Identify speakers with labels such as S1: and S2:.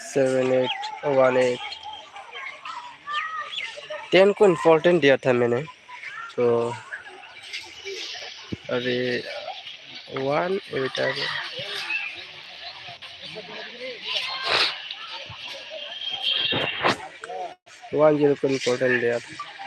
S1: Seven 8 1 8 10 को important दिया था मैंने, तो अभी 1 8 आ गया। 1 0 को इम्पोर्टेंट दिया था।